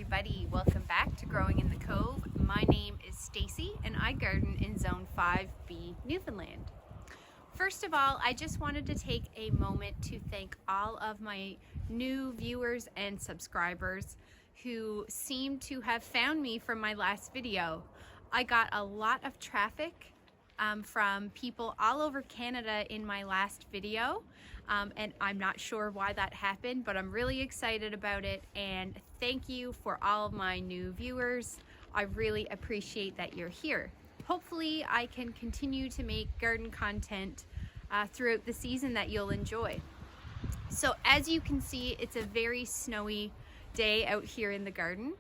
everybody, welcome back to Growing in the Cove. My name is Stacy and I garden in Zone 5B, Newfoundland. First of all, I just wanted to take a moment to thank all of my new viewers and subscribers who seem to have found me from my last video. I got a lot of traffic from people all over Canada in my last video. And I'm not sure why that happened, but I'm really excited about it, and thank you for all of my new viewers. I really appreciate that you're here. Hopefully I can continue to make garden content throughout the season that you'll enjoy. So as you can see, it's a very snowy day out here in the garden,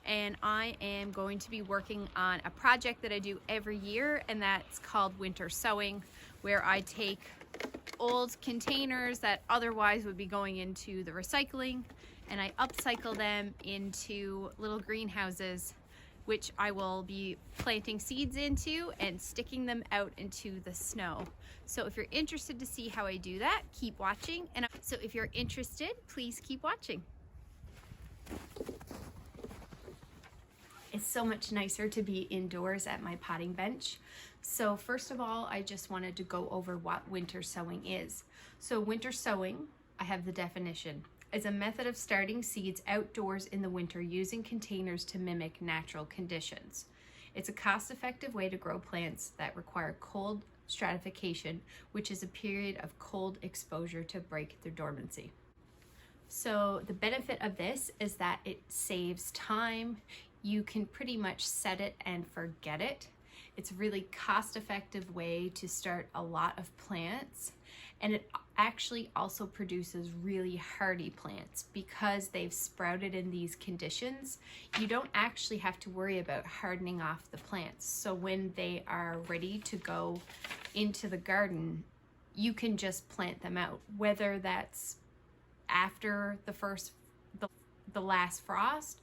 and I am going to be working on a project that I do every year, and that's called winter sowing, where I take old containers that otherwise would be going into the recycling, and I upcycle them into little greenhouses, which I will be planting seeds into and sticking them out into the snow. So if you're interested to see how I do that, keep watching. And so if you're interested, please keep watching. It's so much nicer to be indoors at my potting bench. So first of all, I just wanted to go over what winter sowing is. So winter sowing, I have the definition, is a method of starting seeds outdoors in the winter using containers to mimic natural conditions. It's a cost-effective way to grow plants that require cold stratification, which is a period of cold exposure to break their dormancy. So the benefit of this is that it saves time. You can pretty much set it and forget it. It's a really cost-effective way to start a lot of plants, and it actually also produces really hardy plants because they've sprouted in these conditions. You don't actually have to worry about hardening off the plants. So when they are ready to go into the garden, you can just plant them out, whether that's after the last frost,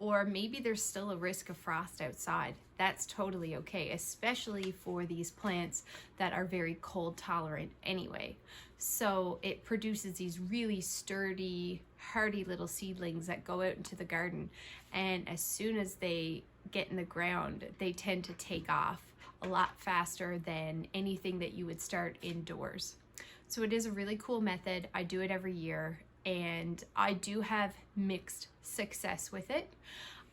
or maybe there's still a risk of frost outside. That's totally okay, especially for these plants that are very cold tolerant anyway. So it produces these really sturdy, hardy little seedlings that go out into the garden. And as soon as they get in the ground, they tend to take off a lot faster than anything that you would start indoors. So it is a really cool method. I do it every year, and I do have mixed success with it.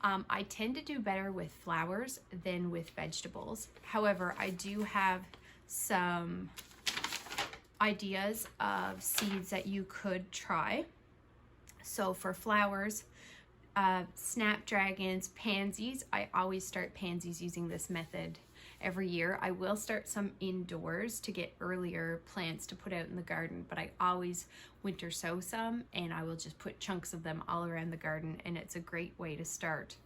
I tend to do better with flowers than with vegetables. However, I do have some ideas of seeds that you could try. So for flowers, snapdragons, pansies, I always start pansies using this method every year. I will start some indoors to get earlier plants to put out in the garden, but I always winter sow some, and I will just put chunks of them all around the garden, and it's a great way to start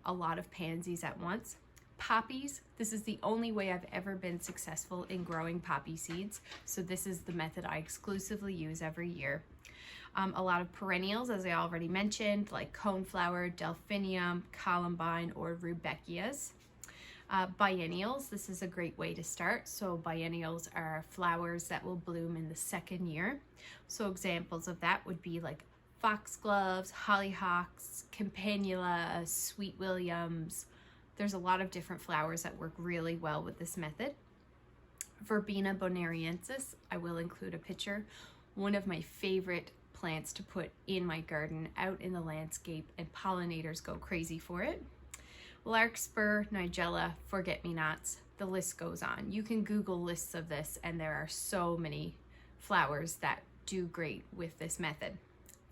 a lot of pansies at once. Poppies, this is the only way I've ever been successful in growing poppy seeds, so this is the method I exclusively use every year. A lot of perennials, as I already mentioned, like coneflower, delphinium, columbine, or rudbeckias. Biennials, this is a great way to start. So biennials are flowers that will bloom in the second year. So examples of that would be like foxgloves, hollyhocks, campanula, sweet williams. There's a lot of different flowers that work really well with this method. Verbena bonariensis, I will include a picture. One of my favorite plants to put in my garden out in the landscape, and pollinators go crazy for it. Larkspur, nigella, forget-me-nots, the list goes on. You can Google lists of this, and there are so many flowers that do great with this method.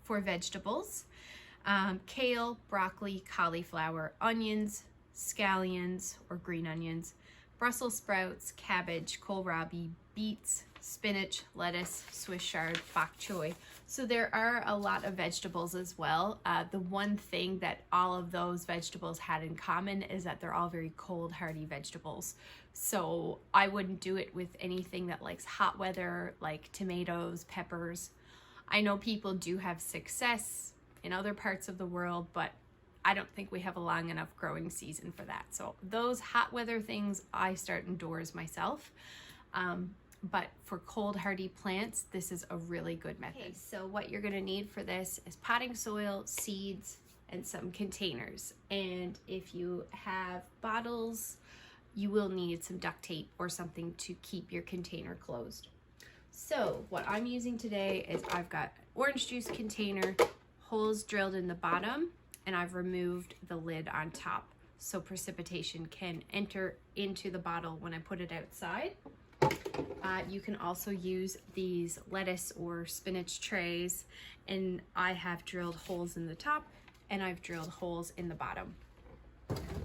For vegetables, kale, broccoli, cauliflower, onions, scallions or green onions, Brussels sprouts, cabbage, kohlrabi, beets, spinach, lettuce, Swiss chard, bok choy. So there are a lot of vegetables as well. The one thing that all of those vegetables had in common is that they're all very cold, hardy vegetables. So I wouldn't do it with anything that likes hot weather, like tomatoes, peppers. I know people do have success in other parts of the world, but I don't think we have a long enough growing season for that. So those hot weather things, I start indoors myself. But for cold hardy plants, this is a really good method. Okay, so what you're gonna need for this is potting soil, seeds, and some containers. And if you have bottles, you will need some duct tape or something to keep your container closed. So what I'm using today is I've got orange juice container, holes drilled in the bottom, and I've removed the lid on top so precipitation can enter into the bottle when I put it outside. You can also use these lettuce or spinach trays, and I have drilled holes in the top and I've drilled holes in the bottom.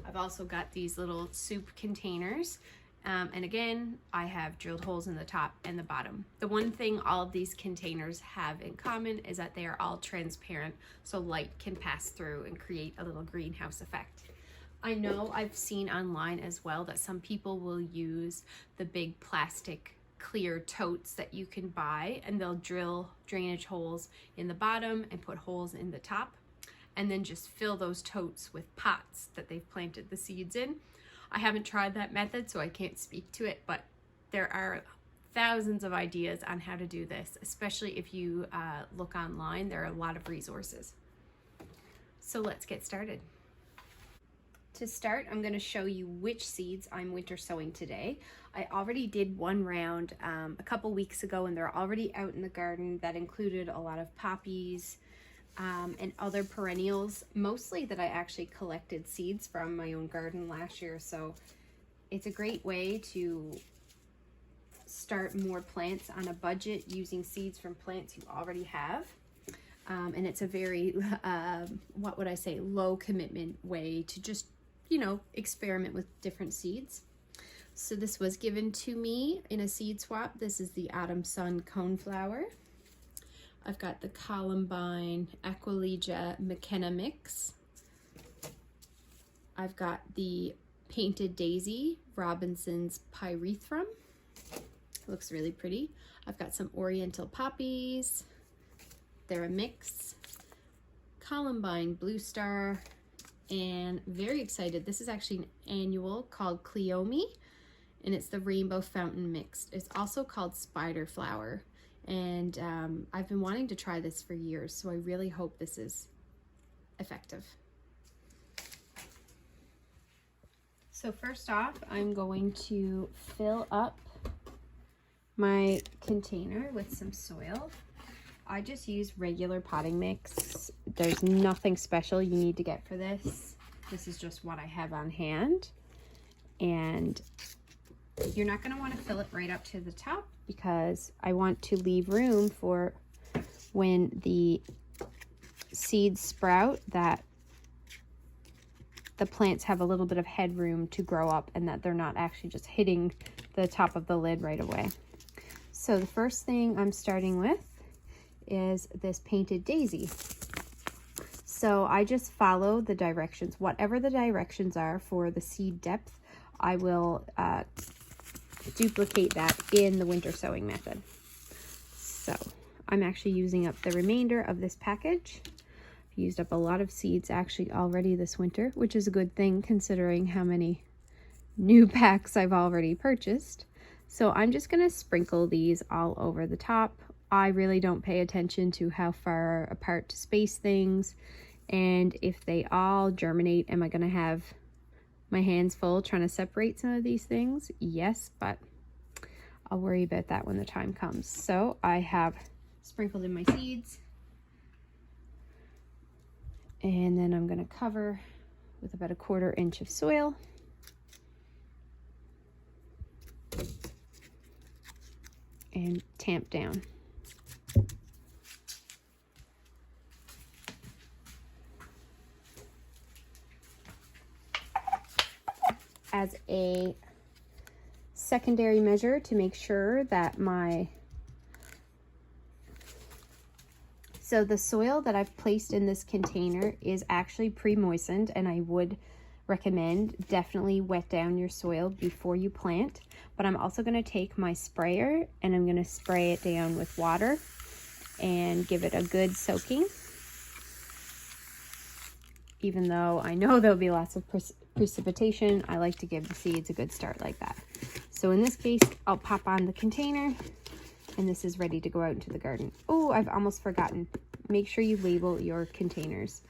I've also got these little soup containers, and again, I have drilled holes in the top and the bottom. The one thing all of these containers have in common is that they are all transparent, so light can pass through and create a little greenhouse effect. I know I've seen online as well that some people will use the big plastic clear totes that you can buy, and they'll drill drainage holes in the bottom and put holes in the top, and then just fill those totes with pots that they've planted the seeds in. I haven't tried that method, so I can't speak to it, but there are thousands of ideas on how to do this, especially if you look online. There are a lot of resources. So let's get started. To start, I'm going to show you which seeds I'm winter sowing today. I already did one round a couple weeks ago, and they're already out in the garden. That included a lot of poppies and other perennials, mostly that I actually collected seeds from my own garden last year. So it's a great way to start more plants on a budget using seeds from plants you already have. And it's a very, what would I say, low commitment way to just, you know, experiment with different seeds. So this was given to me in a seed swap. This is the Autumn Sun Coneflower. I've got the Columbine Aquilegia McKenna mix. I've got the Painted Daisy Robinson's Pyrethrum. Looks really pretty. I've got some Oriental Poppies. They're a mix. Columbine Blue Star. And very excited, this is actually an annual called Cleome, and it's the Rainbow Fountain mixed. It's also called Spider Flower, and I've been wanting to try this for years, so I really hope this is effective. So first off, I'm going to fill up my container with some soil. I just use regular potting mix. There's nothing special you need to get for this. This is just what I have on hand. And you're not going to want to fill it right up to the top, because I want to leave room for when the seeds sprout that the plants have a little bit of headroom to grow up, and that they're not actually just hitting the top of the lid right away. So the first thing I'm starting with is this Painted Daisy. So I just follow the directions. Whatever the directions are for the seed depth, I will duplicate that in the winter sowing method. So I'm actually using up the remainder of this package. I've used up a lot of seeds actually already this winter, which is a good thing considering how many new packs I've already purchased. So I'm just going to sprinkle these all over the top. I really don't pay attention to how far apart to space things, and if they all germinate, am I going to have my hands full trying to separate some of these things? Yes, but I'll worry about that when the time comes. So I have sprinkled in my seeds, and then I'm going to cover with about 1/4 inch of soil. And tamp down. As a secondary measure to make sure that so the soil that I've placed in this container is actually pre-moistened, and I would recommend definitely wet down your soil before you plant. But I'm also going to take my sprayer and I'm going to spray it down with water and give it a good soaking. Even though I know there'll be lots of precipitation, I like to give the seeds a good start like that. So in this case, I'll pop on the container, and this is ready to go out into the garden. Oh, I've almost forgotten. Make sure you label your containers.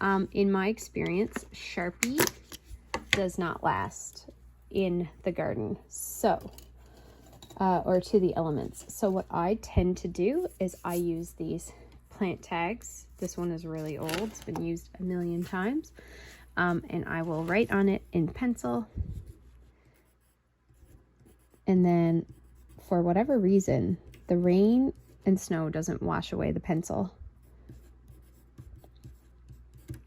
In my experience, Sharpie does not last in the garden, so or to the elements. So what I tend to do is I use these plant tags. This one is really old, it's been used a million times, and I will write on it in pencil, and then for whatever reason the rain and snow doesn't wash away the pencil.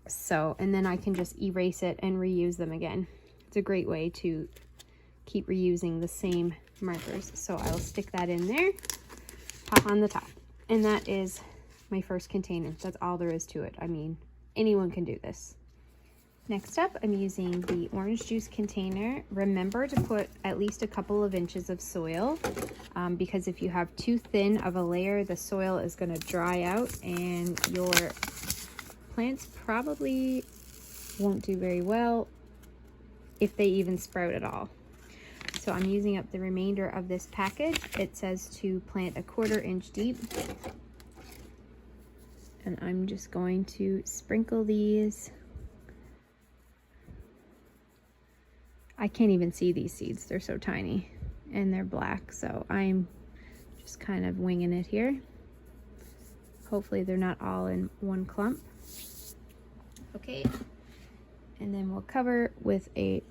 So, and then I can just erase it and reuse them again. It's a great way to keep reusing the same markers. So I'll stick that in there, pop on the top. And that is my first container. That's all there is to it. I mean, anyone can do this. Next up, I'm using the orange juice container. Remember to put at least a couple of inches of soil, because if you have too thin of a layer, the soil is going to dry out and your plants probably won't do very well, if they even sprout at all. So I'm using up the remainder of this package. It says to plant 1/4 inch deep. And I'm just going to sprinkle these. I can't even see these seeds, they're so tiny and they're black, so I'm just kind of winging it here. Hopefully they're not all in one clump. Okay, and then we'll cover with a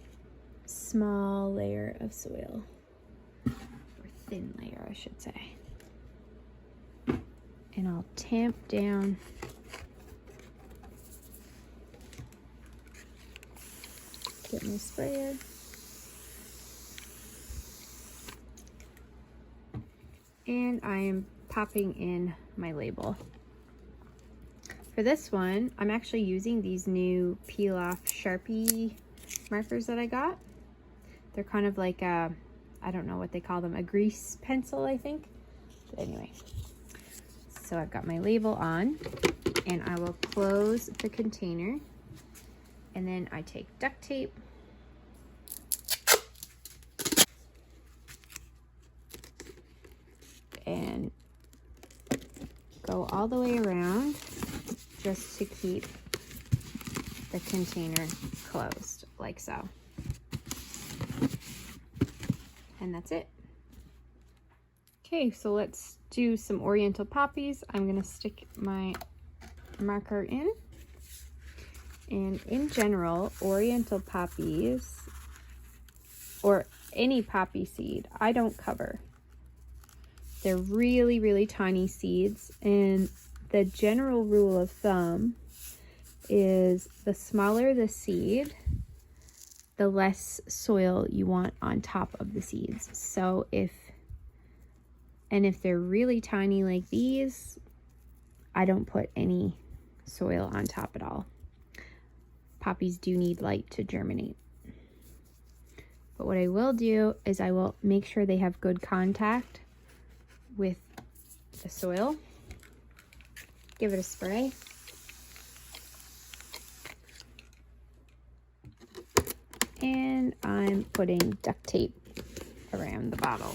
small layer of soil, or thin layer I should say, and I'll tamp down get my sprayer. And I am popping in my label. For this one, I'm actually using these new peel off Sharpie markers that I got. They're kind of like a, I don't know what they call them, a grease pencil, I think. But anyway, so I've got my label on, and I will close the container, and then I take duct tape and go all the way around, just to keep the container closed, like so. And that's it. Okay, so let's do some oriental poppies. I'm gonna stick my marker in. And in general, oriental poppies, or any poppy seed, I don't cover. They're really, really tiny seeds, and the general rule of thumb is the smaller the seed, the less soil you want on top of the seeds. So if they're really tiny like these, I don't put any soil on top at all. Poppies do need light to germinate. But what I will do is I will make sure they have good contact with the soil. Give it a spray. And I'm putting duct tape around the bottle.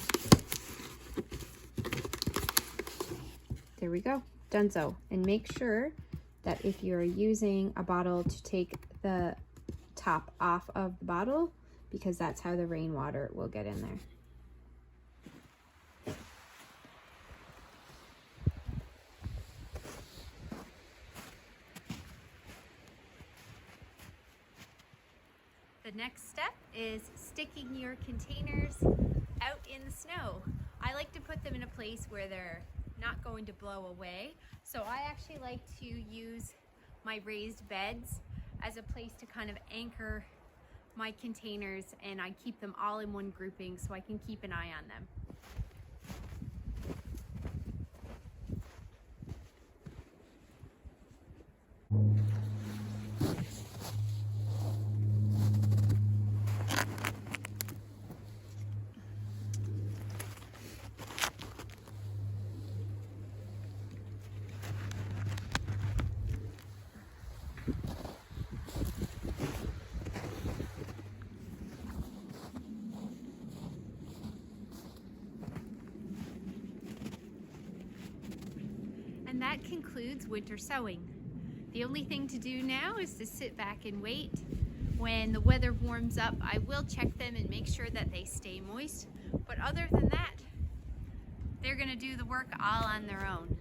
There we go, donezo. And make sure that if you're using a bottle, to take the top off of the bottle, because that's how the rainwater will get in there. The next step is sticking your containers out in the snow. I like to put them in a place where they're not going to blow away. So I actually like to use my raised beds as a place to kind of anchor my containers, and I keep them all in one grouping so I can keep an eye on them. And that concludes winter sowing. The only thing to do now is to sit back and wait. When the weather warms up, I will check them and make sure that they stay moist. But other than that, they're gonna do the work all on their own.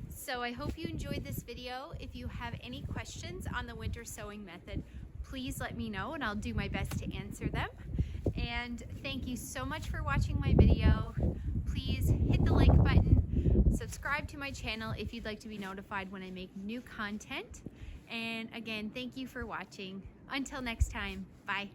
So I hope you enjoyed this video. If you have any questions on the winter sowing method, please let me know and I'll do my best to answer them. And thank you so much for watching my video. Please hit the like button, subscribe to my channel if you'd like to be notified when I make new content. And again, thank you for watching. Until next time, bye.